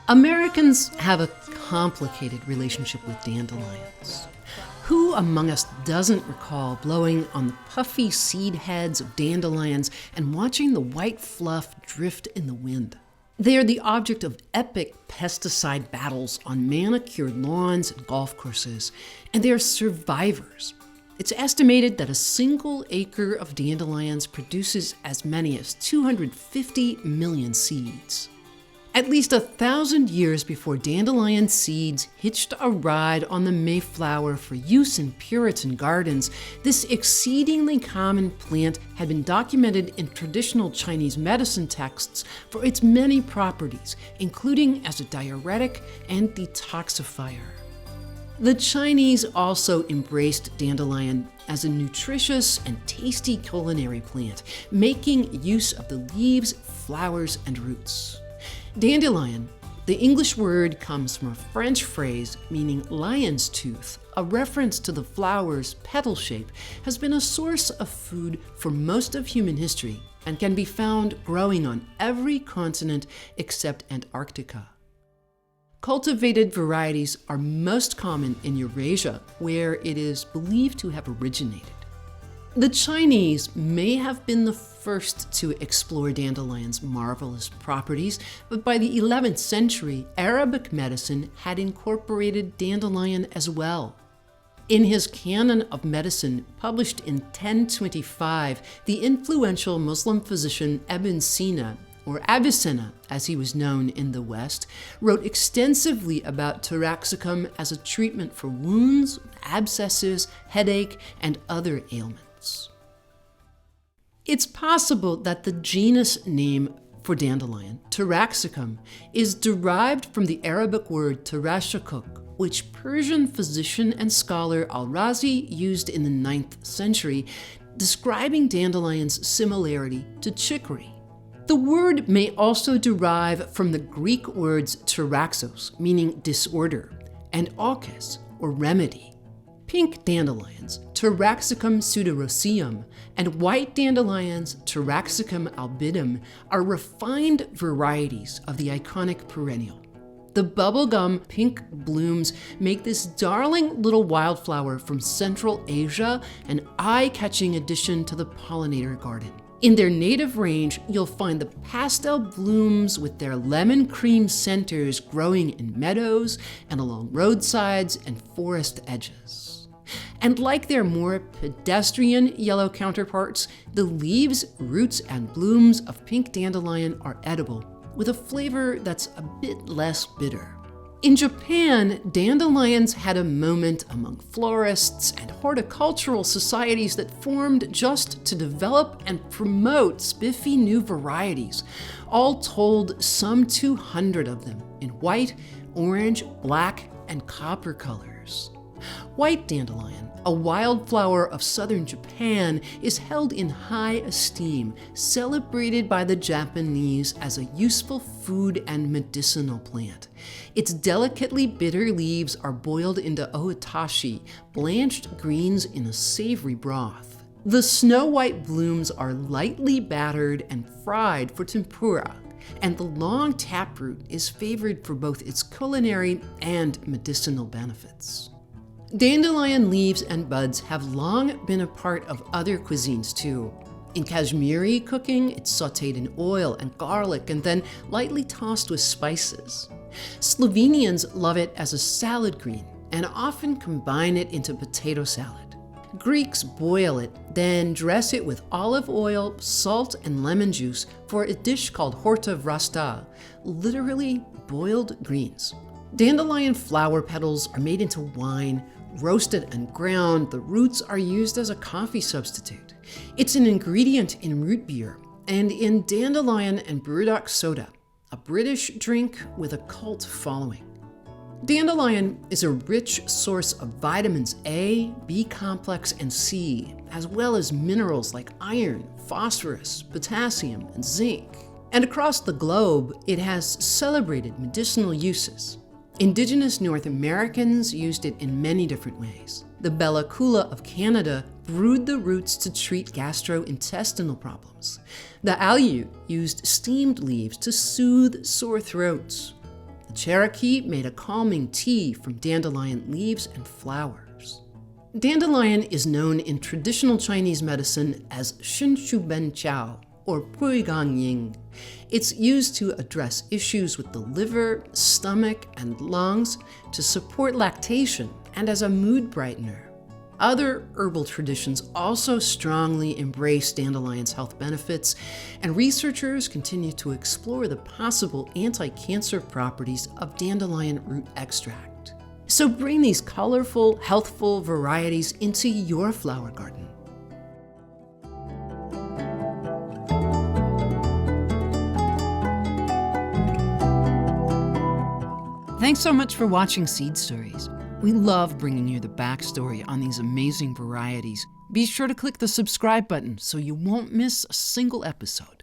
Americans have a complicated relationship with dandelions. Who among us doesn't recall blowing on the puffy seed heads of dandelions and watching the white fluff drift in the wind? They are the object of epic pesticide battles on manicured lawns and golf courses, and they are survivors. It's estimated that a single acre of dandelions produces as many as 250 million seeds. At least 1,000 years before dandelion seeds hitched a ride on the Mayflower for use in Puritan gardens, this exceedingly common plant had been documented in traditional Chinese medicine texts for its many properties, including as a diuretic and detoxifier. The Chinese also embraced dandelion as a nutritious and tasty culinary plant, making use of the leaves, flowers, and roots. Dandelion, the English word, comes from a French phrase meaning lion's tooth. A reference to the flower's petal shape has been a source of food for most of human history and can be found growing on every continent except Antarctica. Cultivated varieties are most common in Eurasia, where it is believed to have originated. The Chinese may have been the first to explore dandelion's marvelous properties, but by the 11th century, Arabic medicine had incorporated dandelion as well. In his Canon of Medicine, published in 1025, the influential Muslim physician Ibn Sina, or Avicenna as he was known in the West, wrote extensively about taraxacum as a treatment for wounds, abscesses, headache, and other ailments. It's possible that the genus name for dandelion, taraxacum, is derived from the Arabic word tarashakuk, which Persian physician and scholar Al-Razi used in the 9th century, describing dandelion's similarity to chicory. The word may also derive from the Greek words taraxos, meaning disorder, and aukes, or remedy. Pink dandelions, Taraxacum pseudoraceum, and white dandelions, Taraxacum albidum, are refined varieties of the iconic perennial. The bubblegum pink blooms make this darling little wildflower from Central Asia an eye-catching addition to the pollinator garden. In their native range, you'll find the pastel blooms with their lemon cream centers growing in meadows and along roadsides and forest edges. And like their more pedestrian yellow counterparts, the leaves, roots, and blooms of pink dandelion are edible, with a flavor that's a bit less bitter. In Japan, dandelions had a moment among florists and horticultural societies that formed just to develop and promote spiffy new varieties. All told, some 200 of them in white, orange, black, and copper colors. White dandelion, a wildflower of southern Japan, is held in high esteem, celebrated by the Japanese as a useful food and medicinal plant. Its delicately bitter leaves are boiled into ohitashi, blanched greens in a savory broth. The snow-white blooms are lightly battered and fried for tempura, and the long taproot is favored for both its culinary and medicinal benefits. Dandelion leaves and buds have long been a part of other cuisines too. In Kashmiri cooking, it's sautéed in oil and garlic and then lightly tossed with spices. Slovenians love it as a salad green and often combine it into potato salad. Greeks boil it, then dress it with olive oil, salt, and lemon juice for a dish called horta vrasta, literally boiled greens. Dandelion flower petals are made into wine, roasted and ground. The roots are used as a coffee substitute. It's an ingredient in root beer and in dandelion and burdock soda, a British drink with a cult following. Dandelion is a rich source of vitamins A, B complex, and C, as well as minerals like iron, phosphorus, potassium, and zinc. And across the globe, it has celebrated medicinal uses. Indigenous North Americans used it in many different ways. The Bella Coola of Canada brewed the roots to treat gastrointestinal problems. The Aleut used steamed leaves to soothe sore throats. The Cherokee made a calming tea from dandelion leaves and flowers. Dandelion is known in traditional Chinese medicine as Shinshu Ben Chao, or Pui Gang Ying. It's used to address issues with the liver, stomach, and lungs, to support lactation, and as a mood brightener. Other herbal traditions also strongly embrace dandelion's health benefits, and researchers continue to explore the possible anti-cancer properties of dandelion root extract. So bring these colorful, healthful varieties into your flower garden. Thanks so much for watching Seed Stories. We love bringing you the backstory on these amazing varieties. Be sure to click the subscribe button so you won't miss a single episode.